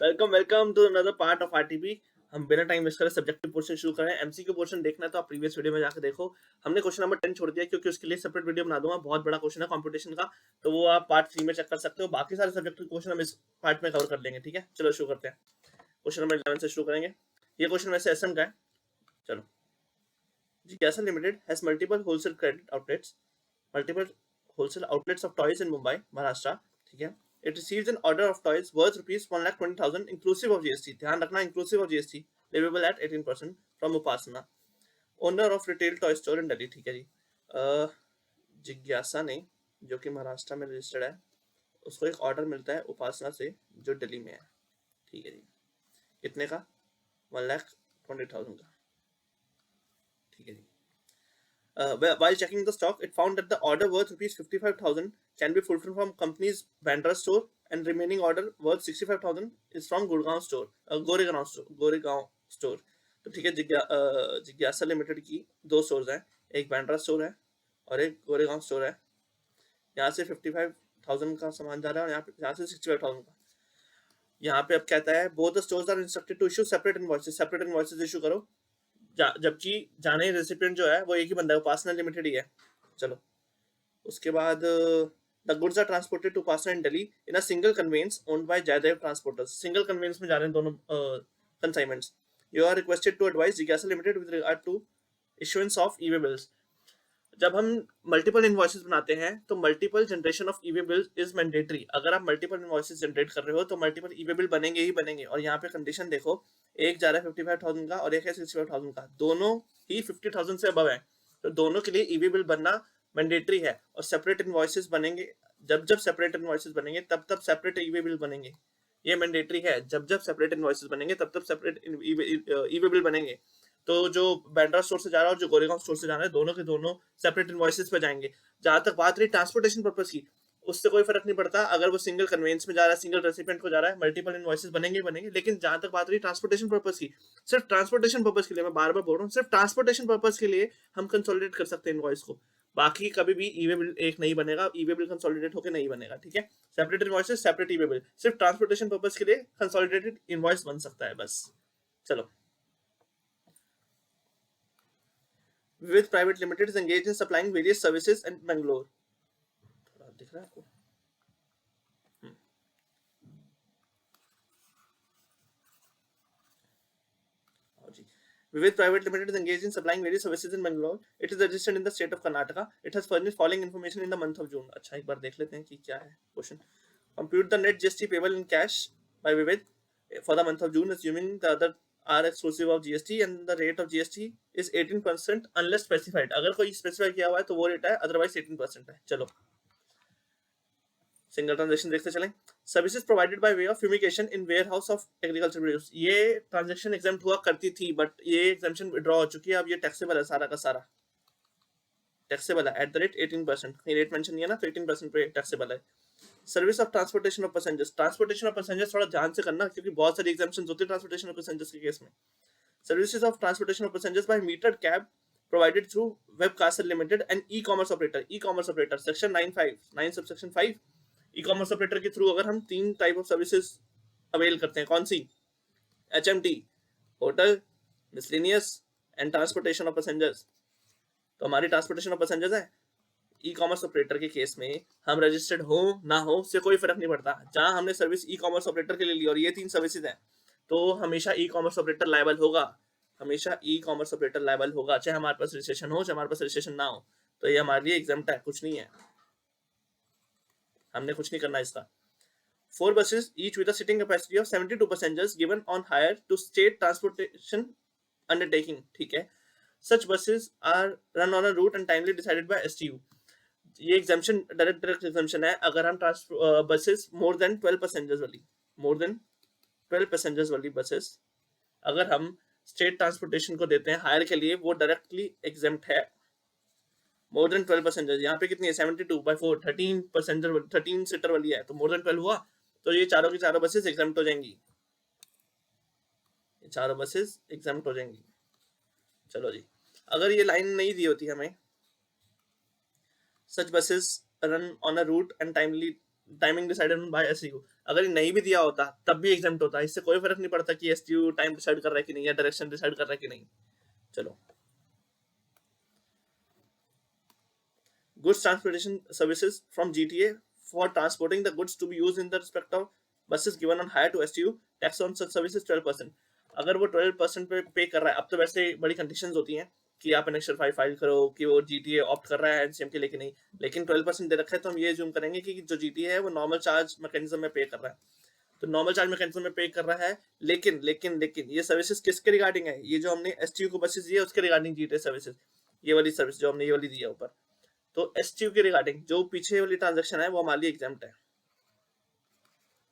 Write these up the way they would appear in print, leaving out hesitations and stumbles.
Welcome to another part of RTP. हम बिना time waste करे सब्जेक्टिव पोर्शन शुरू करें। एमसीक्यू पोर्शन देखना है तो आप प्रीवियस वीडियो में जाकर देखो। हमने क्वेश्चन नंबर 10 छोड़ दिया क्योंकि उसके लिए सेपरेट वीडियो बना दूंगा। बहुत बड़ा क्वेश्चन है कंपटीशन का, तो वो आप पार्ट 3 में चेक कर सकते हो। बाकी सारे सब्जेक्टिव क्वेश्चन हम इस पार्ट में कवर कर लेंगे। ठीक है, चलो शुरू करते हैं। क्वेश्चन नंबर 11 से शुरू करेंगे। ये क्वेश्चन वैसे एसएम का है। चलो, जिज्ञासा limited has multiple wholesale credit outlets, multiple wholesale outlets of toys इन मुंबई, महाराष्ट्र। ठीक है, it receives an order of toys worth rupees 1,20,000 inclusive of GST. ध्यान रखना, inclusive of GST, livable at 18% from Upasana, owner of retail toy store in Delhi. ठीक है जी। जिज्ञासा ने, जो कि महाराष्ट्र में रजिस्टर्ड है, उसको एक ऑर्डर मिलता है उपासना से जो दिल्ली में है। ठीक है जी। कितने का? 1,20,000 का। ठीक है जी। While checking the stock, it found that the order worth rupees 55,000 can be fulfilled from company's Bandra store, and remaining order worth 65,000 is from Gurgaon store, Goregaon store. तो ठीक है, जिज्ञासा लिमिटेड की दो स्टोर्स हैं, एक बैंड्रा स्टोर है और एक गोरेगांव स्टोर है। यहाँ से 55,000 का सामान जा रहा है और यहाँ से 65,000 का। यहाँ पे अब कहता है both the stores are instructed to issue separate invoices issue करो, जबकि जाने रेसिपिएंट जो है वो एक ही बंदा है, उपासना लिमिटेड ही है। चलो, उसके बाद the goods are transported to Upasana in Delhi in a single conveyance owned by Jaidev transporters. Single conveyance में जा रहे हैं दोनों consignments. You are requested to advise जिज्ञासा limited with regard to issuance of e-way bills. जब हम मल्टीपल इनवॉइसेस बनाते हैं तो multiple generation of e-way bills is mandatory. अगर आप मल्टीपल इनवॉइसेस जनरेट कर रहे हो तो मल्टीपल ई-वे बिल बनेंगे ही बनेंगे। और यहाँ पे कंडीशन देखो, एक जा रहा है 55,000 का और एक है 65,000 का, दोनों ही 50,000 से अबव है, तो दोनों के लिए ई-वे बिल बनना मैंडेटरी है। और सेपरेट इनवॉइसेस बनेंगे, जब सेपरेट इनवॉइसेस बनेंगे तब सेपरेट ई-वे बिल बनेंगे। ये मैंडेटरी है, जब सेपरेट इनवॉइसेस बनेंगे तब सेपरेट ई-वे बिल बनेंगे। तो जो बैंड्रा स्टोर से जा रहा है और जो गोरेगांव स्टोर से जा रहा है, दोनों के दोनों सेपरेट इनवॉइसेस पे जाएंगे। जहां तक बात रही ट्रांसपोर्टेशन पर्पस की, उससे कोई फर्क नहीं पड़ता अगर वो सिंगल कन्वेंस में जा रहा है, सिंगल रेसिपिएंट को जा रहा है, मल्टीपल इनवॉइसेस बनेंगे बनेंगे। लेकिन जहां तक बात रही ट्रांसपोर्टेशन पर्पस की, सिर्फ ट्रांसपोर्टेशन पर्पस के लिए, मैं बार बार बोल रहा हूँ, सिर्फ ट्रांसपोर्टेशन पर्पस के लिए हम कंसोलिडेट कर सकते हैं इनवॉइस को। बाकी कभी भी ई-वे बिल एक नहीं बनेगा, ई-वे बिल कंसोलिडेट होकर नहीं बनेगा। ठीक है, separate invoices, separate e-way bill, सिर्फ ट्रांसपोर्टेशन पर्पस के लिए कंसोलिडेटेड इनवॉइस बन सकता है बस। चलो, विविध private limited is engaged in supplying various services in Bangalore. थोड़ा दिख रहा है आपको? Vivid Private Limited is engaged in supplying various services in Bangalore. It is registered in the state of Karnataka. It has furnished following information in the month of June. अच्छा, एक बार देख लेते हैं कि क्या है question. Compute the net GST payable in cash by Vivid for the month of June, assuming the other are exclusive of GST and the rate of GST is 18% unless specified. अगर कोई स्पेसिफाई किया हुआ है तो वो rate है, otherwise 18% है। चलो, सिंगल ट्रांजेक्शन देखते चलें। Services provided by way of fumigation in warehouse of agriculture produce. ये ट्रांजेक्शन एग्जाम्प्ट हुआ करती थी, बट ये एग्जाम्पशन विड्रॉ हो चुकी है। अब ये टैक्सेबल है, सारा का सारा टैक्सेबल है at the rate 18%। Rate mention नहीं है ना, तो 18% पे टैक्सेबल है। Service of transportation of passengers. Transportation of passengers थोड़ा ध्यान से करना, क्योंकि बहुत सारी एग्जाम्पशंस होती है ट्रांसपोर्टेशन ऑफ पैसेंजर्स के केस में। Services of transportation of passengers by metered cab provided through Webcastle Limited and e-commerce operator. E-commerce operator section 9 subsection 5, e commerce operator के थ्रू अगर हम 3 टाइप ऑफ सर्विसेज अवेल करते हैं, कौन सी? HMT, hotel, miscellaneous and transportation of passengers. तो हमारी transportation of passengers है। E commerce operator के केस में हम रजिस्टर्ड हो ना हो उससे कोई फर्क नहीं पड़ता। जहां हमने सर्विस ई कॉमर्स ऑपरेटर के लिए ली और ये 3 सर्विसेज हैं, तो हमेशा ई कॉमर्स ऑपरेटर लायबल होगा। हमेशा ई कॉमर्स ऑपरेटर लायबल होगा, चाहे हमारे पास रजिस्ट्रेशन हो, चाहे हमारे पास रजिस्ट्रेशन ना हो। तो ये हमारे लिए एग्जाम्प्ट है, कुछ नहीं है, हमने कुछ नहीं करना इसका। 4 buses each with a sitting capacity of 72 passengers given on hire to state transportation undertaking. ठीक है, such buses are run on a route and timely decided by STU. ये एग्जाम्पशन डायरेक्ट एग्जाम्पशन है अगर हम बसेस मोर देन 12 पैसेंजर्स वाली buses अगर हम state transportation को देते हैं हायर के लिए, वो डायरेक्टली एग्जाम्प्ट है। मोर देन 12 पैसेंजर्स, यहाँ पे कितनी है? 72/4, 13 पैसेंजर, 13 सीटर वाली है, तो मोर देन 12 हुआ, तो ये चारों की चारों बसेस एग्जाम्प्ट हो जाएंगी। ये चारों बसेस एग्जाम्प्ट हो जाएंगी। चलो जी, अगर ये लाइन नहीं दी होती हमें, such buses run on a route and timely timing decided by STU, अगर ये नहीं भी दिया होता तब भी एग्जाम्प्ट होता, इससे कोई फर्क नहीं पड़ता कि एसटीयू टाइम डिसाइड कर रहा है कि नहीं, या डायरेक्शन डिसाइड कर रहा है कि नहीं। चलो, goods transportation services from GTA for transporting the goods to be used in the respective buses given on hire to STU, tax on such services 12%। अगर वो 12% पे कर रहा है, अब तो वैसे बड़ी कंडीशंस होती हैं कि आप एनेक्सर 5 फाइल करो कि वो GTA ऑप्ट कर रहा है एनसीएम के लिए कि नहीं, लेकिन 12% दे रखा है तो हम ये जूम करेंगे कि जो GTA है वो नॉर्मल चार्ज मैकेनिज्म में पे कर रहा है, तो नॉर्मल चार्ज मैकेनिज्म में पे कर रहा है। लेकिन लेकिन लेकिन ये सर्विसेज किसके रिगार्डिंग है, ये जो हमने एसटीयू को बसेस दी है उसके रिगार्डिंग GTA सर्विसेज, ये वाली सर्विस जो हमने ये वाली दी है ऊपर, तो एसटीयू के रिगार्डिंग जो पीछे वाली ट्रांजेक्शन है वो हमारे लिए एग्जाम्प्ट है।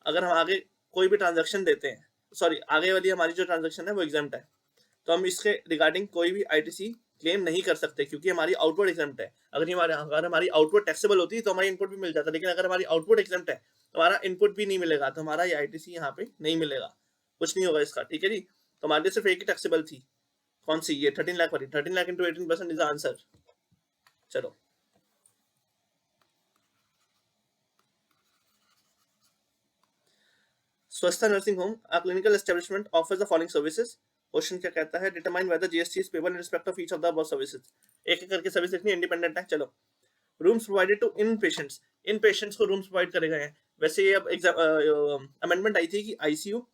अगर हम आगे कोई भी ट्रांजेक्शन देते हैं, सॉरी आगे वाली हमारी जो ट्रांजेक्शन है वो एग्जाम्प्ट है, तो हम इसके रिगार्डिंग कोई भी आईटीसी क्लेम नहीं कर सकते क्योंकि हमारी आउटवर्ड एग्जाम्प्ट है। अगर हमारी आउटवर्ड टैक्सेबल होती तो हमारी इनपुट भी मिल जाता, लेकिन अगर हमारी आउटवर्ड एग्जाम्प्ट है तो हमारा इनपुट भी नहीं मिलेगा, तो हमारा ये आईटीसी यहाँ पे नहीं मिलेगा, कुछ नहीं होगा इसका, ठीक है जी। तो हमारे लिए सिर्फ एक ही टैक्सेबल थी, कौन सी, ये 13 लाख वाली, 13 lakh into 18% is the answer. चलो, Swastha nursing home a clinical establishment offers the following services. Question क्या कहता है, determine whether GST is payable in respect of each of the above services. एक एक करके सर्विस लिखनी, इंडिपेंडेंट है। चलो, rooms provided to inpatients, inpatients को रूम्स प्रोवाइड करे गए हैं। वैसे ये अब अमेंडमेंट आई थी कि आईसीयू,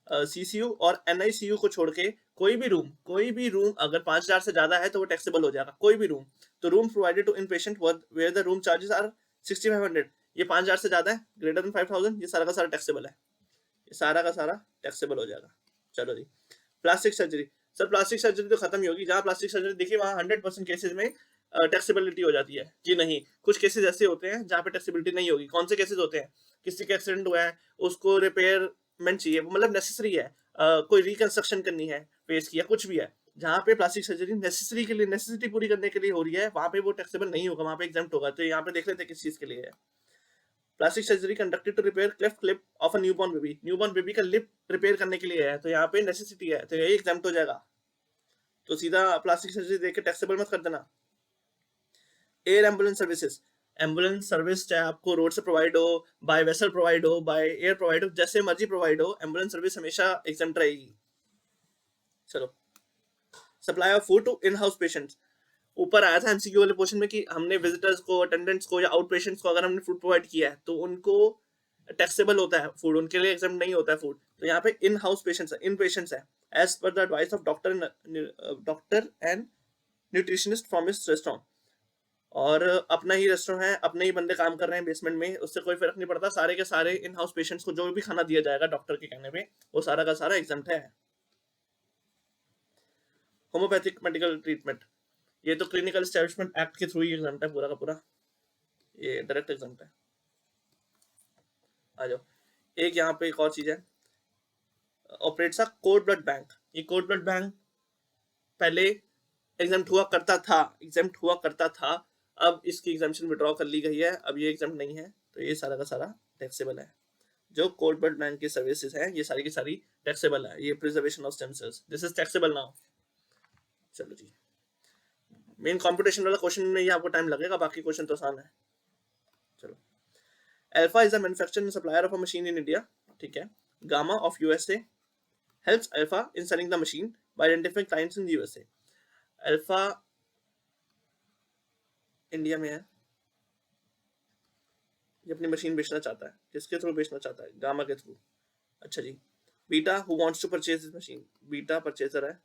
सीसीयू और एनआईसीयू को छोड़ के कोई भी रूम अगर 5,000 से ज्यादा है तो वो टैक्सेबल हो जाएगा, कोई भी रूम। तो room provided to in patient where the room charges are 6500, ये 5,000 से ज्यादा है, ग्रेटर देन 5,000, ये सारा का सारा टैक्सेबल है, ये सारा का सारा टैक्सेबल हो जाएगा। चलो जी, plastic surgery. Sir plastic surgery तो खत्म ही होगी, जहां प्लास्टिक सर्जरी देखिए वहां 100% केसेस में टैक्सेबिलिटी हो जाती है जी। नहीं, कुछ केसेस ऐसे होते हैं जहाँ पे टैक्सेबिलिटी नहीं होगी। कौन से केसेस होते हैं, किसी का एक्सीडेंट हुआ है, उसको रिपेयरमेंट चाहिए, मतलब नेसेसरी है, कोई रिकंस्ट्रक्शन करनी है फेस की या कुछ भी है, जहाँ पे प्लास्टिक सर्जरी नेसेसरी के लिए, नेसेसिटी पूरी करने के लिए हो रही है, वहां पे वो टैक्सेबल नहीं होगा, वहां पे एग्जाम्प्ट होगा। तो यहाँ पे देख लेते हैं किस चीज के लिए है। Plastic surgery conducted to repair cleft lip of a newborn baby, newborn baby का लिप रिपेयर करने के लिए है, तो यहाँ पे नेसेसिटी है, तो यही एग्जाम्प्ट हो जाएगा। तो सीधा प्लास्टिक सर्जरी देख के टैक्सेबल मत कर देना। Air ambulance services, ambulance service चाहे आपको रोड से प्रोवाइड हो, बाय वेसल प्रोवाइड हो, बाय एयर प्रोवाइड हो, जैसे मर्जी प्रोवाइड हो, एम्बुलेंस सर्विस हमेशा एग्जाम्प्ट रहेगी। चलो, supply of food to in house patients, ऊपर आया था एमसीक्यू वाले पोर्शन में कि हमने विजिटर्स को, अटेंडेंट्स को या आउट पेशेंट्स को अगर हमने फूड प्रोवाइड किया है तो उनको टैक्सेबल होता है फूड, उनके लिए एग्जाम नहीं होता है फूड। तो यहाँ पे इन हाउस पेशेंट्स है, इन पेशेंट्स है, as per the advice of doctor and nutritionist from his restaurant, और अपना ही रेस्टोरेंट है, अपने ही बंदे काम कर रहे हैं बेसमेंट में, उससे कोई फर्क नहीं पड़ता, सारे के सारे इन हाउस पेशेंट्स को जो भी खाना दिया जाएगा डॉक्टर के कहने पे वो सारा का सारा एग्जाम है। होम्योपैथिक मेडिकल ट्रीटमेंट, ये तो क्लिनिकल एस्टेब्लिशमेंट एक्ट के थ्रू ही एग्जाम है पूरा का पूरा, ये डायरेक्ट एग्जाम है। आ जाओ, एक यहाँ पे एक और चीज है, operates a code blood bank. ये कोड ब्लड बैंक पहले एग्जाम्प्ट हुआ करता था, एग्जाम्प्ट हुआ करता था, अब इसकी एग्जाम्पशन विड्रॉ कर ली गई है, अब ये एग्जाम्प्ट नहीं है, तो ये सारा का सारा टैक्सेबल है। जो कोड ब्लड बैंक की सर्विसेज हैं ये सारी की सारी टैक्सेबल है। ये preservation of stem cells, this is taxable now. चलो जी, मेन कंप्यूटेशन वाला क्वेश्चन में ये आपको टाइम लगेगा, बाकी क्वेश्चन तो आसान है। चलो, alpha is a manufacturer and supplier of a machine in India, ठीक है। Gamma of USA helps Alpha in selling the machine by identifying clients in the USA. Alpha India में है, ये अपनी मशीन बेचना चाहता है, किसके थ्रू बेचना चाहता है, गामा के थ्रू। अच्छा जी, beta who wants to purchase this machine, beta purchaser है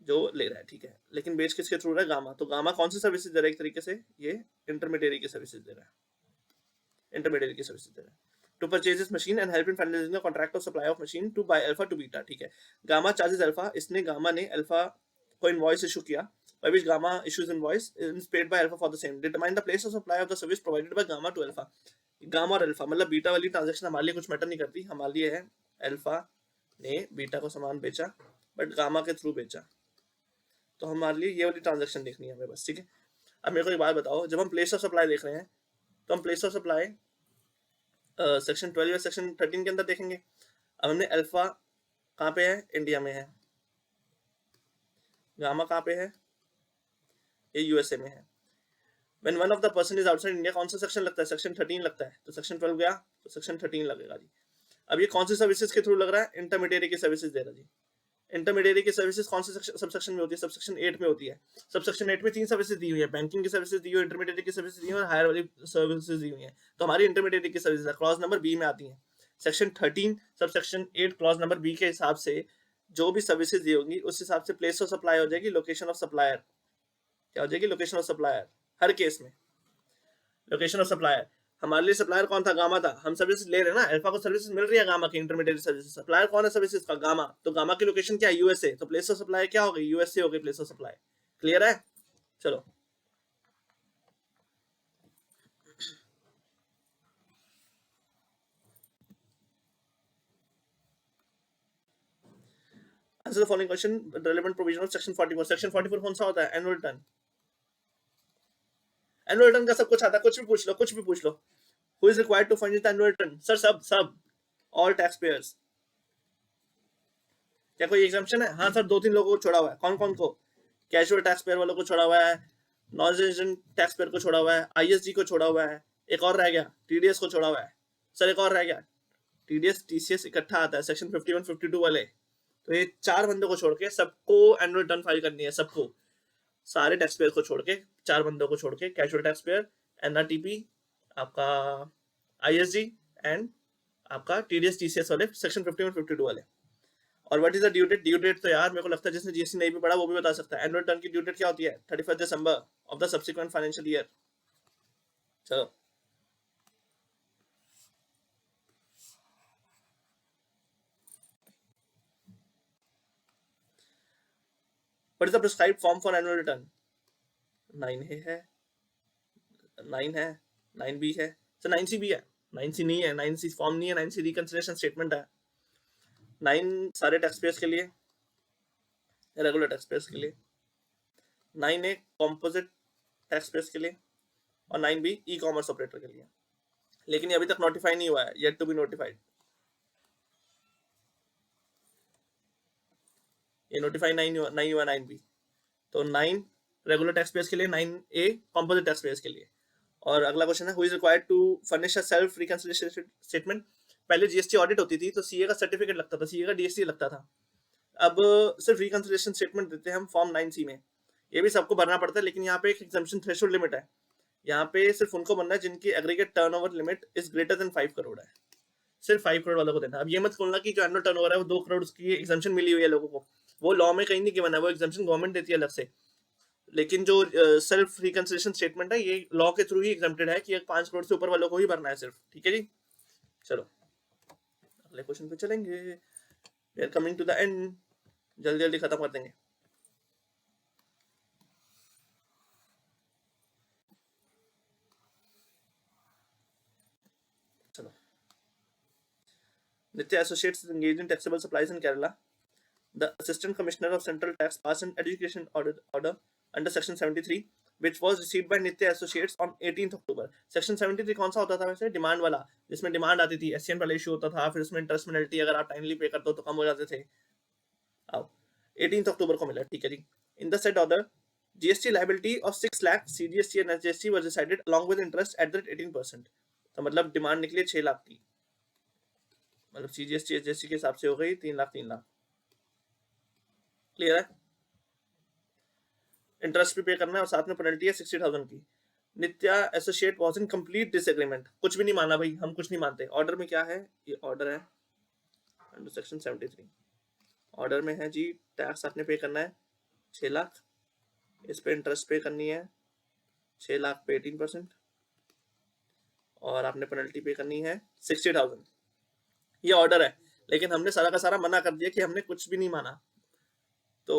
जो ले रहा है, ठीक है, लेकिन बेच किसके थ्रू रहा है, गामा। तो गामा कौन सी सर्विसेज दे रहा है, एक तरीके से ये इंटरमीडियरी की सर्विसेज दे रहा है, इंटरमीडियरी की सर्विसेज दे रहा है to purchase this machine and help in finalising the contract of supply of machine to by Alpha to Beta, ठीक है। गामा चार्जेस अल्फा, इसने गामा ने अल्फा को इनवॉइस इशू किया, by which gamma issues invoice is paid by alpha for the same. Determine the place of supply of the service provided by gamma to alpha. Gamma और alpha मतलब beta वाली transaction हमारे लिए कुछ matter नहीं करती, हमारे लिए है अल्फा ने बीटा को सामान बेचा बट गामा के थ्रू बेचा, तो हमारे लिए ये वाली ट्रांजैक्शन देखनी है हमें बस, ठीक है। अब मेरे को एक बात बताओ, जब हम प्लेस ऑफ सप्लाई देख रहे हैं तो हम प्लेस ऑफ सप्लाई सेक्शन 12 या सेक्शन 13 के अंदर देखेंगे। अब हमने अल्फा कहाँ पे है, इंडिया में है, गामा कहाँ पे है, ये यूएसए में है। When one of the person is outside India, कौन सा सेक्शन लगता है? सेक्शन 13 लगता है, तो सेक्शन 12 गया तो सेक्शन 13 लगेगा जी। अब ये कौन सी सर्विसेज के थ्रू लग रहा है? इंटरमीडिएरी की सर्विसेज दे रहा जी। इंटरमीडिएरी की सर्विसेज कौन से सबसेक्शन में होती है? सबसेक्शन 8 में होती है। सबसेक्शन 8 में 3 सर्विसेज दी हुई है, बैंकिंग की सर्विसेज दी हुई है, इंटरमीडिएरी की सर्विसेज दी हुई है और हायर वाली सर्विसेज दी हुई है। तो हमारी इंटरमीडिएरी की सर्विसेज क्लॉज नंबर बी में आती है। Section 13 subsection 8 clause number B के हिसाब से जो भी सर्विसेज दी होंगी उस हिसाब से प्लेस ऑफ सप्लाई हो जाएगी, लोकेशन ऑफ सप्लायर क्या हो जाएगी? Location of supplier. Her case में लोकेशन ऑफ सप्लायर। हमारे लिए सप्लायर कौन था? गामा था। हम सर्विस ले रहे हैं ना, अल्फा को सर्विस मिल रही है गामा की, इंटरमीडिएट सर्विस। सप्लायर कौन है सर्विसेज का? गामा। तो गामा की लोकेशन क्या है? यूएसए। तो प्लेस ऑफ सप्लाई क्या हो गई? यूएसए हो गई प्लेस ऑफ सप्लाई। क्लियर है? चलो answer the following question, relevant provision of section 44। Section 44 कौन सा होता है? Annual return. एनुअल रिटर्न का सब कुछ आता है, कुछ भी पूछ लो, कुछ भी पूछ लो। Who is required to furnish the annual return? Sir सब सब ऑल टैक्स पेयर्स। क्या कोई एग्जाम्पशन है? हाँ सर, 2-3 लोगों को छोड़ा हुआ है। कौन कौन को? कैजुअल टैक्स पेयर वालों को छोड़ा हुआ है, नॉन रेजिडेंट टैक्स पेयर को छोड़ा हुआ है, आईएसडी को छोड़ा हुआ है, एक और रह गया टीडीएस को छोड़ा हुआ है। सर एक और रह गया, टीडीएस टीसीएस इकट्ठा आता है सेक्शन 51 52 वाले। तो ये 4 बंदों को छोड़ के सबको एनुअल रिटर्न फाइल करनी है, सबको, सारे टैक्स पेयर को छोड़ के, 4 बंदों को छोड़ के, कैजुअल टैक्स पेयर, एनआरटीपी, आपका आईएसडी एंड आपका टीडीएस टीसीएस वाले सेक्शन 51 52 वाले। और what is the due date? Due date तो यार मेरे को लगता है जिसने जीएसटी नहीं भी पढ़ा वो भी बता सकता है। एनुअल रिटर्न की ड्यू डेट क्या होती है? 31 December of the subsequent financial year. चलो what is the prescribed form for annual return? 9A है, 9 है, 9B है, सर 9C भी है। 9C नहीं है, 9C फॉर्म नहीं है, 9C रिकंसिलिएशन स्टेटमेंट है। 9 सारे टैक्स पेयर्स के लिए, रेगुलर टैक्स पेयर्स के लिए, 9A कॉम्पोजिट टैक्स पेयर्स के लिए और 9B ई कॉमर्स ऑपरेटर के लिए। लेकिन ये अभी तक नोटिफाई नहीं हुआ है, येट टू बी नोटिफाइड। ये नोटिफाई नहीं हुआ 9B। तो 9 रेगुलर टैक्स पेयर्स के लिए, 9A कॉम्पोजिट टैक्स पेयर्स के लिए। और अगला क्वेश्चन है, who is required to furnish a self reconciliation statement? पहले जीएसटी ऑडिट होती थी तो सीए का सर्टिफिकेट लगता था, सीए का डीएसटी लगता था। अब सिर्फ रिकंसिलिएशन स्टेटमेंट देते हैं हम फॉर्म 9C में। ये भी सबको भरना पड़ता है, लेकिन यहाँ पे एक एग्जम्पशन थ्रेशोल्ड लिमिट है। यहाँ पे सिर्फ उनको बनना है जिनकी aggregate turnover limit is greater than 5 crore है। सिर्फ 5 करोड़ वालों को देना। अब ये मत बोलना कि जो एनुअल टर्नओवर है वो 2 करोड़ की एग्जम्पशन मिली हुई है लोगों को, वो लॉ में कहीं नहीं गिवन है, वो एग्जम्पशन गवर्नमेंट देती है अलग से। लेकिन जो सेल्फ रिकंसिलिएशन स्टेटमेंट है ये लॉ के थ्रू ही एग्जम्प्टेड है कि 5 करोड़ से ऊपर वालों को ही भरना है सिर्फ। ठीक है जी, चलो अगले क्वेश्चन पे चलेंगे। We are coming to the end, जल्दी जल्दी खत्म कर देंगे। चलो, Nitya Associates is engaged in taxable supplies in Kerala. The Assistant Commissioner of Central Tax passed an education order under Section 73, which was received by Nitya Associates on 18th October. Section 73 कौन सा होता था वैसे? Demand वाला, जिसमें demand आती थी, SCN वाला इशू होता था, फिर उसमें इंटरेस्ट पेनल्टी अगर आप टाइमली पे करते हो तो कम हो जाते थे। अब 18th अक्टूबर को मिला, ठीक है जी। In the said order GST liability of 6 lakh CGST and SGST was decided along with interest at the 18%। तो मतलब डिमांड निकली 6 लाख की, मतलब सीजीएसटी एसजीएसटी के हिसाब से हो गई 3 लाख 3 लाख। क्लियर है? इंटरेस्ट भी पे करना है और साथ में पेनल्टी है 60,000 की। Nitya associate was in complete disagreement, कुछ भी नहीं माना भाई, हम कुछ नहीं मानते। ऑर्डर में क्या है? ये ऑर्डर है अंडर सेक्शन 73। ऑर्डर में है जी, टैक्स आपने पे करना है 6 लाख, इस पे इंटरेस्ट पे करनी है 6 लाख पे 18%, और आपने पेनल्टी पे करनी है 60,000। ये ऑर्डर है, लेकिन हमने सारा का सारा मना कर दिया कि हमने कुछ भी नहीं माना। तो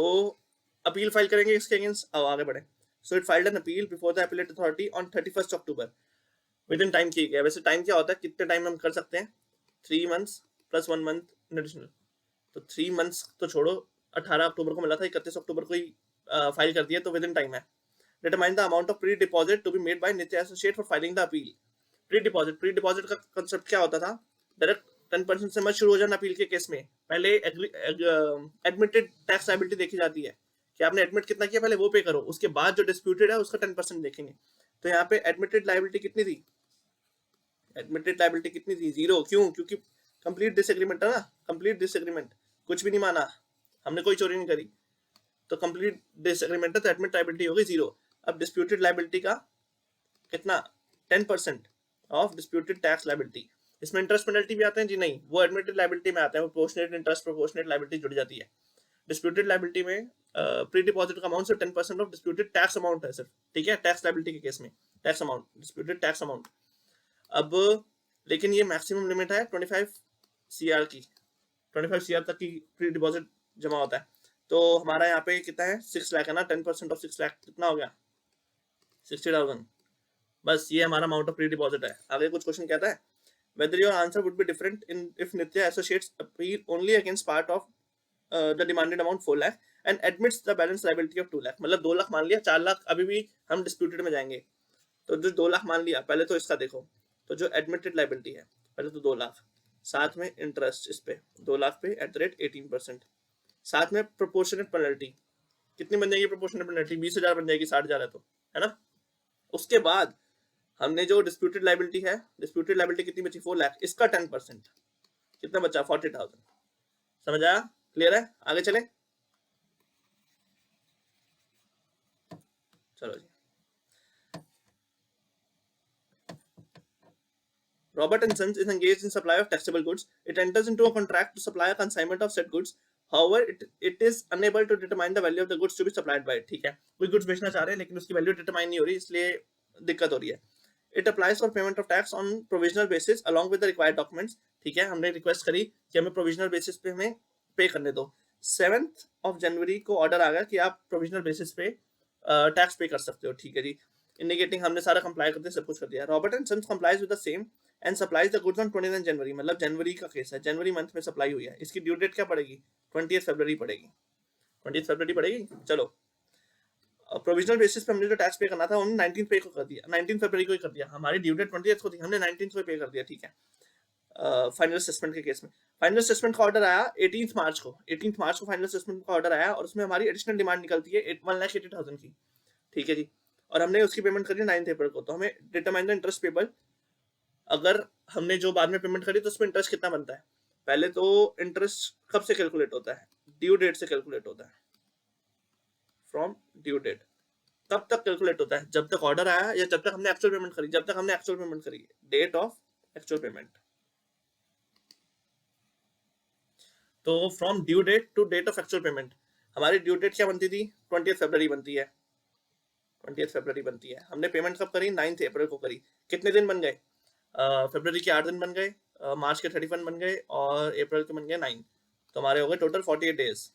अपील फाइल करेंगे इसके अगेंस्ट। अब आगे बढ़े। So it filed an appeal before the appellate authority on 31 October. With in time की गया। वैसे टाइम क्या होता है, कितने टाइम हम कर सकते हैं? 3 मंथ्स प्लस 1 मंथ एडिशनल। तो 3 मंथ्स तो छोड़ो, 18 अक्टूबर को मिला था, 31 अक्टूबर को ही फाइल कर दिया, तो विद इन टाइम है। Determine the amount of pre deposit to be made by Nitya associate for filing the appeal. Pre deposit का कंसेप्ट क्या होता था? डायरेक्ट 10% से मत शुरू हो जाना अपील के केस में। पहले एडमिटेड टैक्स लायबिलिटी देखी जाती है कि आपने एडमिट कितना किया, पहले वो पे करो, उसके बाद जो डिस्प्यूटेड है उसका 10% देखेंगे। तो यहाँ पे एडमिटेड लाइबिलिटी कितनी थी, एडमिटेड लाइबिलिटी कितनी थी, 0। क्यों? क्योंकि कंप्लीट डिसएग्रीमेंट है ना, कंप्लीट डिसएग्रीमेंट, कुछ भी नहीं माना, हमने कोई चोरी नहीं करी, तो कंप्लीट डिसएग्रीमेंट है, तो एडमिट लाइबिलिटी हो गई 0। अब डिस्प्यूटेड लाइबिलिटी का कितना, 10% ऑफ डिस्प्यूटेड टैक्स लाइबिलिटी। इसमें इंटरेस्ट पेनल्टी भी आते हैं जी? नहीं, वो एडमिटेड लाइबिलिटी में आते हैं, वो प्रोपोर्शनेट इंटरेस्ट प्रोपोर्शनेट लाइबिलिटी जुड़ जाती है। डिस्प्यूटेड लाइबिलिटी में प्री डिपॉजिट का अमाउंट सिर्फ 10% ऑफ डिस्प्यूटेड टैक्स अमाउंट है सिर्फ, ठीक है, टैक्स लाइबिलिटी के केस में tax amount, disputed tax amount. अब लेकिन ये मैक्सिमम लिमिट है 25 CR की, 25 CR तक की प्री डिपॉजिट जमा होता है। तो हमारा यहाँ पे कितना है, 6 लाख है ना, 10% ऑफ 6 लाख कितना हो गया, 60,000। बस ये हमारा अमाउंट ऑफ प्री डिपॉजिट है। आगे कुछ क्वेश्चन कहता है, whether your answer would be different in if Nitya associates appear only against part of the demanded amount 4 lakh and admits the balance liability of 2 lakh। मतलब 2 लाख मान लिया, 4 लाख अभी भी हम डिस्प्यूटेड में जाएंगे, तो जो 2 लाख मान लिया, पहले तो इसका देखो, तो जो एडमिटेड लाइबिलिटी है पहले तो 2 लाख, साथ में इंटरेस्ट इस पे 2 लाख पे एट द रेट 18%, साथ में प्रोपोर्शनेट पेनल्टी कितनी बन जाएगी, प्रोपोर्शनेट पेनल्टी 20,000 बन जाएगी, 60,000 है तो, है ना। उसके बाद हमने जो डिस्प्यूटेड लाइबिलिटी है, डिस्प्यूटेड लाइबिलिटी कितनी बची, 4 लाख, इसका 10% कितना बचा, 40,000। समझ आया, क्लियर है, आगे चले, चलो जी। Robert and Sons is engaged in supply of taxable goods. It enters into a contract to supply a consignment of said goods. However, it is unable to determine the value of the goods to be supplied by it। ठीक है, कोई goods बेचना चाह रहे हैं लेकिन उसकी value determine नहीं हो रही, इसलिए दिक्कत हो रही है। It applies for payment of tax on provisional basis along with the required documents. ठीक है, हमने रिक्वेस्ट करी कि हमें प्रोविजनल बेसिस पे हमें पे करने दो। 7th of January को ऑर्डर आ गया कि आप प्रोविजनल बेसिस पे टैक्स पे कर सकते हो। ठीक है जी, इंडिकेटिंग हमने सारा कंप्लाई करते सब कुछ कर दिया। Robert and Sons complies with the same and supplies the goods on 29 January, मतलब जनवरी का केस है, जनवरी मंथ में सप्लाई हुई है। इसकी ड्यू डेट क्या पड़ेगी, 20 फरवरी पड़ेगी, 20 फरवरी पड़ेगी। चलो, प्रोविजनल बेसिस पे हमने जो टैक्स पे करना था हमने 19 पे को कर दिया, 19 फरवरी को ही कर दिया, हमारी ड्यू डेट 20 को थी, हमने 19 को पे कर दिया। ठीक है, फाइनल असेसमेंट के केस में फाइनल असेसमेंट का ऑर्डर आया 18 मार्च को, 18 मार्च को फाइनल असेसमेंट का ऑर्डर आया और उसमें हमारी एडिशनल डिमांड निकलती है 1,80,000 की। ठीक है जी, और हमने उसकी पेमेंट करी 9 अप्रैल को। तो हमें डिटरमाइन द इंटरेस्ट पेबल, अगर हमने जो बाद में पेमेंट करी तो उसमें इंटरेस्ट कितना बनता है। पहले तो इंटरेस्ट कब से कैलकुलेट होता है, ड्यू डेट से कैलकुलेट होता है, फ्रॉम ड्यू डेट। तब तक कैलकुलेट होता है जब तक ऑर्डर आया या जब तक हमने एक्चुअल पेमेंट करी, जब तक हमने एक्चुअल पेमेंट करी, डेट ऑफ एक्चुअल पेमेंट। तो from due date to date of actual payment, हमारी ड्यू डेट क्या बनती थी, 20 फरवरी बनती है, 20 फरवरी बनती है। हमने पेमेंट कब करी, 9 अप्रैल को करी। कितने दिन बन गए, फरवरी के 8 दिन बन गए, मार्च के 31 बन गए और अप्रैल के बन गए 9, तो हमारे हो गए टोटल 48 डेज।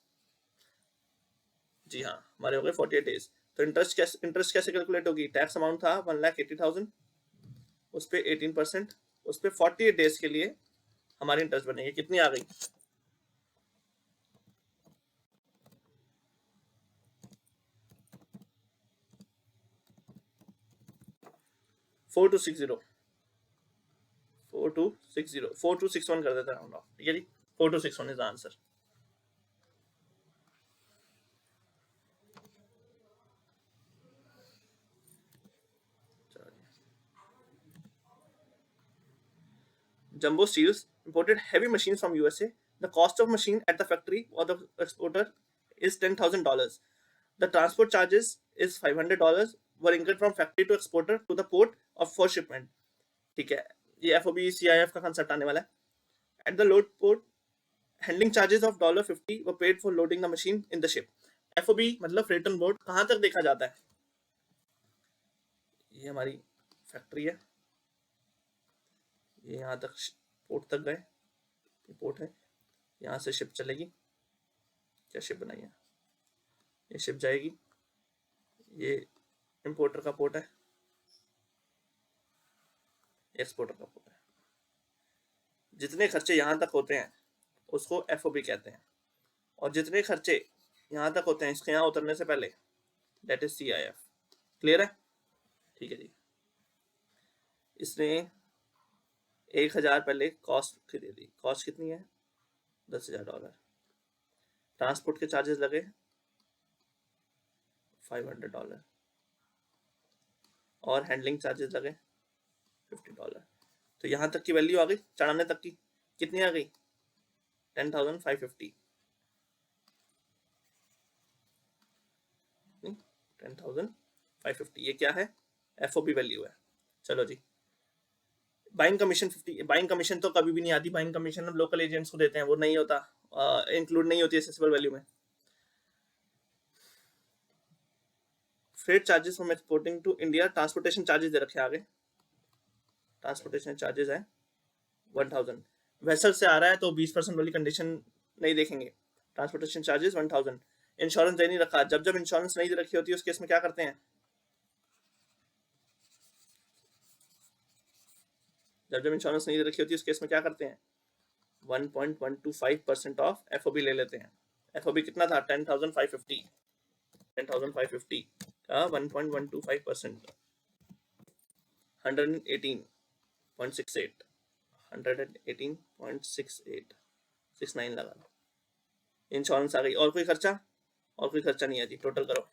जी हाँ, हमारे हो गए 48 डेज। तो इंटरेस्ट कैसे कैलकुलेट होगी, टैक्स अमाउंट था 1,80,000, उस पर 18%, उस पर 48 डेज के लिए हमारी इंटरेस्ट बनेगी, कितनी आ गई, 4260, 4260, 4261 कर देते हैं राउंड ऑफ। ठीक है जी, 4261 is the answer. Jumbo Steels imported heavy machines from USA. The cost of machine at the factory or the exporter is $10,000. The transport charges is $500 were incurred from factory to exporter to the port of for shipment। ठीक है, ये FOB CIF का concept आने वाला है। At the load port, handling charges of $50 were paid for loading the machine in the ship। FOB मतलब freight on board, कहाँ तक देखा जाता है, ये हमारी फैक्ट्री है, ये यहाँ तक पोर्ट तक गए, पोर्ट है, यहाँ से शिप चलेगी, क्या शिप बनाई है, ये शिप जाएगी, ये इंपोर्टर का पोर्ट है, एक्सपोर्टर का पोर्ट है। जितने खर्चे यहाँ तक होते हैं उसको FOB कहते हैं, और जितने खर्चे यहाँ तक होते हैं इसके यहाँ उतरने से पहले, दैट इज CIF। क्लियर है, ठीक है जी। इसने 1,000 पहले कॉस्ट दे दी, कॉस्ट कितनी है, $10,000। ट्रांसपोर्ट के चार्जेस लगे $500, और हैंडलिंग चार्जेस लगे $50। तो यहाँ तक की वैल्यू आ गई, चढ़ाने तक की कितनी आ गई 10,550, 10,550। ये क्या है FOB वैल्यू है। चलो जी, बाइंग कमीशन 50, बाइंग कमीशन तो कभी भी नहीं आती, बाइंग कमीशन हम लोकल एजेंट्स को देते हैं, वो नहीं होता, इंक्लूड नहीं होती एसेसिबल वैल्यू में। Freight charges from exporting to India, transportation charges दे रखे आगे, ट्रांसपोर्टेशन चार्जेस है 1000। वेसल से आ रहा है तो 20% वाली कंडीशन नहीं देखेंगे। Transportation charges 1000। इंश्योरेंस दे नहीं रखा, जब जब इंश्योरेंस नहीं दे रखी होती है उस केस में क्या करते हैं, जब जब इंश्योरेंस नहीं दे रखी होती है उस केस में क्या करते हैं 1.125% ऑफ FOB ले लेते हैं। FOB कितना था 10,550, 10,550 का 1.125% 118.68, 118.68, 69 लगा लो। इंश्योरेंस आ गई, और कोई खर्चा, और कोई खर्चा नहीं है जी, टोटल करो।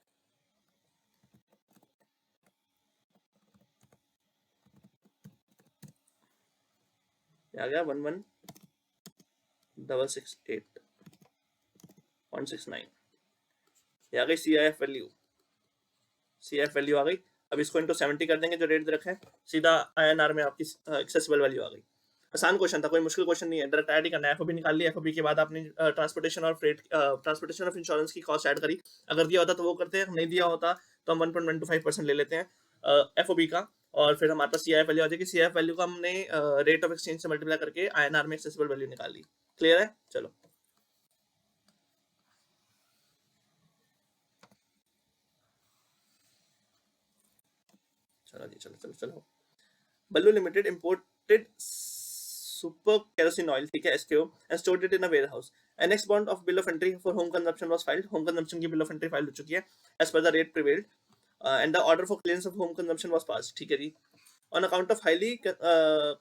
आ गया 11,668.69। ये आ गई CIF वैल्यू, CIF वैल्यू आ गई। अब इसको इंटू 70 कर देंगे जो रेट दे रखा है, सीधा INR में आपकी एक्सेसिबल वैल्यू आ गई। आसान क्वेश्चन था, कोई मुश्किल क्वेश्चन नहीं है, डायरेक्ट ऐड ही करना है। FOB निकाल लिया, FOB के बाद आपने ट्रांसपोर्टेशन और फ्रेट, ट्रांसपोर्टेशन ऑफ इंश्योरेंस की कॉस्ट ऐड करी। अगर दिया होता तो वो करते हैं, नहीं दिया होता तो हम 1.125% ले लेते हैं FOB का, और फिर हमारे पास CIF वैल्यू आ जाएगी। CIF वैल्यू का हमने रेट ऑफ एक्सचेंज से मल्टीप्लाई करके INR में एक्सेसिबल वैल्यू निकाल ली। क्लियर है? चलो चलो जी, चलो चलो चलो। बल्लू limited imported super kerosene oil, ठीक है, SKO, and stored it in a warehouse. An next bond of bill of entry for home consumption was filed. Home consumption की bill of entry फाइल हो चुकी है as per the rate prevailed, and the order for clearance of home consumption was passed. ठीक है जी। On account of highly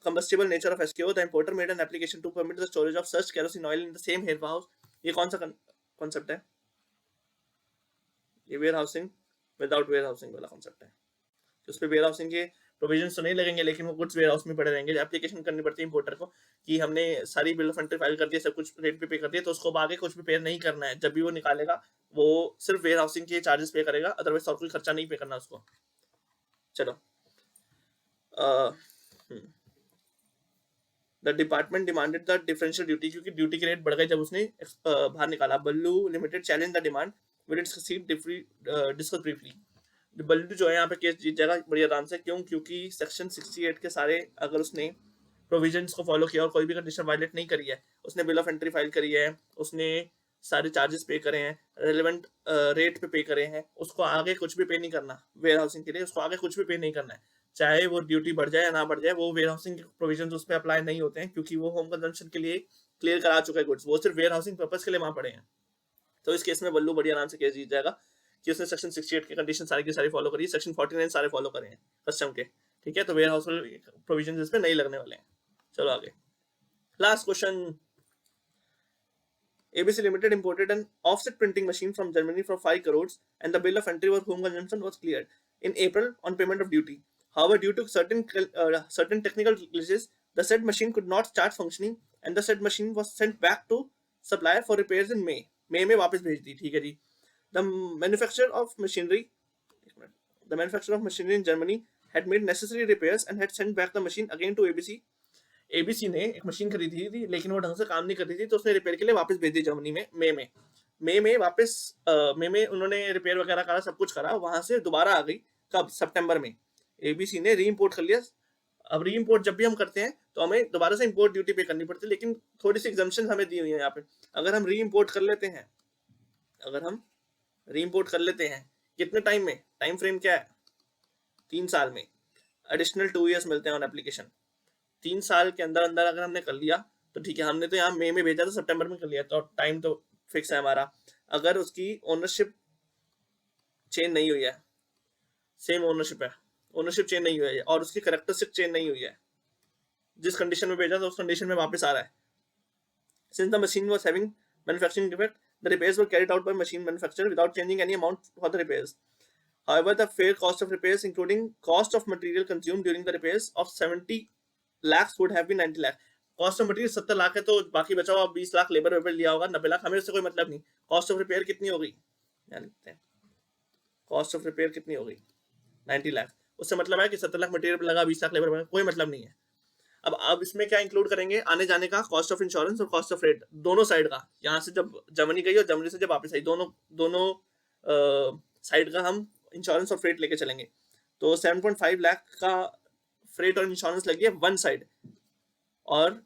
combustible nature of SKO, the importer made an application to permit the storage of such kerosene oil in the same warehouse. ये कौन सा concept है, ये warehousing without warehousing वाला concept है। उस पर where housing के प्रोविजन तो नहीं लगेंगे, लेकिन वो गुड्स वेयर हाउस में पड़े रहेंगे। एप्लीकेशन करनी पड़ती है इंपोर्टर को कि हमने सारी बिल ऑफ एंट्री फाइल कर दिया, सब कुछ रेट पे कर दिया, तो उसको आगे कुछ भी पे नहीं करना है। जब भी वो निकालेगा वो सिर्फ वेयर हाउसिंग के चार्जेस पे करेगा, अदरवाइज और कोई खर्चा नहीं पे करना उसको। चलो, the department demanded the differential duty, क्योंकि ड्यूटी के रेट बढ़ गए जब उसने बाहर निकाला। Ballu limited challenge the demand, will discuss briefly. Ballu जो है यहाँ पे केस जीत जाएगा बड़ी आराम से। क्यों? क्योंकि सेक्शन 68 के सारे, अगर उसने प्रोविजंस को फॉलो किया और कोई भी कंडीशन वायलेट नहीं करी है, उसने बिल ऑफ एंट्री फाइल करी है, उसने सारे चार्जेस पे करे हैं, रेलेवेंट रेट पे करे हैं, उसको आगे कुछ भी पे नहीं करना। वेयर हाउसिंग के लिए उसको आगे कुछ भी पे नहीं करना है, चाहे वो ड्यूटी बढ़ जाए या ना बढ़ जाए, वो वेयर हाउसिंग के प्रोविजंस उस पर अप्लाई नहीं होते हैं, क्योंकि वो होम कंजम्पशन के लिए क्लियर करा चुका है गुड्स, वो सिर्फ वेयर हाउसिंग पर्पज के लिए वहां पड़े हैं। तो इस केस में बल्लू बड़ी आराम से केस जीत जाएगा कि उसने सेक्शन 68 की कंडीशन सारी की सारी फॉलो करी, सेक्शन 49 सारे फॉलो करे हैं कस्टम के। ठीक है, तो वेयर हाउस प्रोविजन इस पे नहीं लगने वाले हैं। चलो आगे, last question. ABC Limited imported an offset printing machine from Germany for 5 crores and the bill of entry for home consumption was cleared in April on payment of duty. However, due to certain technical glitches, the said machine could not start functioning and the said machine was sent back to supplier for repairs in May. May में वापस भेज दी। ठीक है जी। The manufacturer of machinery in Germany had made necessary repairs and had sent back the machine again to ABC. ABC ने एक machine खरीदी थी लेकिन वो ढंग से काम नहीं करती थी, तो उसने रिपेयर के लिए वापस भेज दी जर्मनी में। मई में वापस मई में उन्होंने रिपेयर वगैरह करा, सब कुछ करा, वहां से दोबारा आ गई कब, सितंबर में। ABC ने री इम्पोर्ट कर लिया। अब री इम्पोर्ट जब भी हम करते हैं तो हमें दोबारा से इम्पोर्ट ड्यूटी पे करनी पड़ती है, लेकिन थोड़ी सी एग्जम्पशन हमें दी हुई है यहाँ पे। अगर हम री इम्पोर्ट कर लेते हैं, कितने टाइम में, टाइम फ्रेम क्या है 3 साल में, एडिशनल 2 years मिलते हैं ऑन एप्लीकेशन। 3 साल के अंदर अंदर अगर हमने कर लिया तो ठीक है। हमने तो यहाँ मई में भेजा था, सितंबर में कर लिया, तो टाइम तो फिक्स है हमारा। अगर उसकी ओनरशिप चेंज नहीं हुई है, सेम ओनरशिप है, ओनरशिप चेंज नहीं हुई है और उसकी करेक्टरिस्टिक चेंज नहीं हुई है, जिस कंडीशन में भेजा था उस कंडीशन में वापस आ रहा है। Since the machine was having manufacturing defect, the repairs were carried out by machine manufacturer without changing any amount for the repairs. However, the fair cost of repairs, including cost of material consumed during the repairs of 70 lakhs would have been 90 lakh. Cost of material 70 lakh है, तो बाकी बचा हुआ 20 lakh labour weber लिया होगा, 90 लाख, हमें उससे कोई मतलब नहीं. कॉस्ट ऑफ रिपेयर कितनी हो गई, ध्यान लिखते हैं. कॉस्ट ऑफ रिपेयर कितनी हो गई, 90 लाख. उससे मतलब है कि 70 लाख मटेरियल लगा, 20 लाख लेबर, कोई मतलब नहीं है. अब इसमें क्या इंक्लूड करेंगे, आने जाने का कॉस्ट ऑफ इंश्योरेंस और कॉस्ट ऑफ रेट, दोनों साइड का. यहाँ से जब जर्मनी गई और जर्मनी से जब वापस आई, दोनों साइड का हम इंश्योरेंस और फ्रेट लेके चलेंगे. तो 7.5 लाख का फ्रेट और इंश्योरेंस लगी है वन साइड, और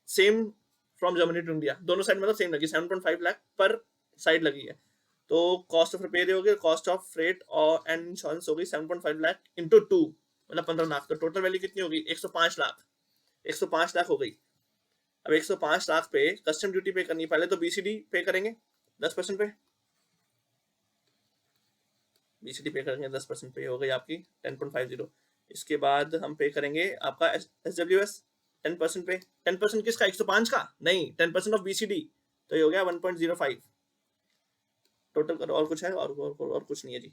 same from Germany to India, दोनों साइड मतलब सेम लगी, 7.5 लाख पर साइड लगी है. तो कॉस्ट ऑफ रिपेयर हो गई, कॉस्ट ऑफ फ्रेट और एंड इंश्योरेंस हो गई 7.5 लाख इंटू 2, मतलब 15 लाख. तो टोटल वैल्यू कितनी होगी, 105 लाख. 105 लाख हो गई. अब 105 लाख पे कस्टम ड्यूटी पे करनी है. पहले तो बीसीडी पे करेंगे 10% पे, बीसीडी पे करेंगे 10% पे, हो गई आपकी 10.50. इसके बाद हम पे करेंगे आपका एसडब्ल्यूएस 10% पे. 10% किसका, 105 का नहीं, 10% ऑफ बीसीडी, तो ये हो गया 1.05. टोटल करो, और कुछ है, और कुछ नहीं है जी.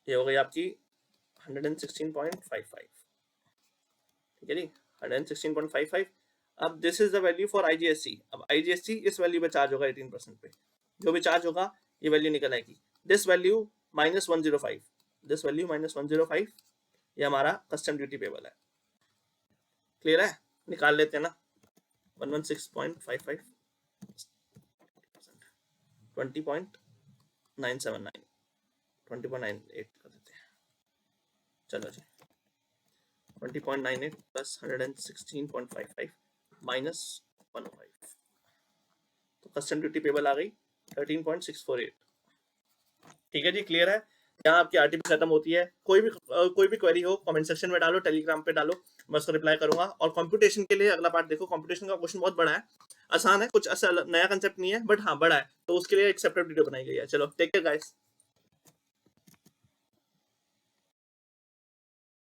ये हो गई आपकी 116.55. ठीक है जी, 116.55. अब this is the value for IGST. अब आईजीएसटी इस वैल्यू पे चार्ज होगा 18% पे, जो भी चार्ज होगा ये वैल्यू निकल आएगी. दिस वैल्यू -105, दिस वैल्यू -105, ये हमारा कस्टम ड्यूटी पेबल है. क्लियर है, निकाल लेते हैं ना. 116.55 20.979 20.98 कर देते हैं. चलो जी, 20.98 प्लस 116.55 माइनस 105, तो कस्टम ड्यूटी पेबल आ गई 13.648. ठीक है जी, क्लियर है. यहाँ आपकी आरटीपी खत्म होती है. कोई भी क्वेरी हो कमेंट सेक्शन में डालो, टेलीग्राम पे डालो, मैं उसको रिप्लाई करूंगा. और कंप्यूटेशन के लिए अगला पार्ट देखो. कंप्यूटेशन का क्वेश्चन बहुत बड़ा है, आसान है, कुछ ऐसा नया कंसेप्ट नहीं है, बट हाँ बड़ा है, तो उसके लिए एक सेपरेट वीडियो बनाई गई है. चलो टेक केयर गाइस.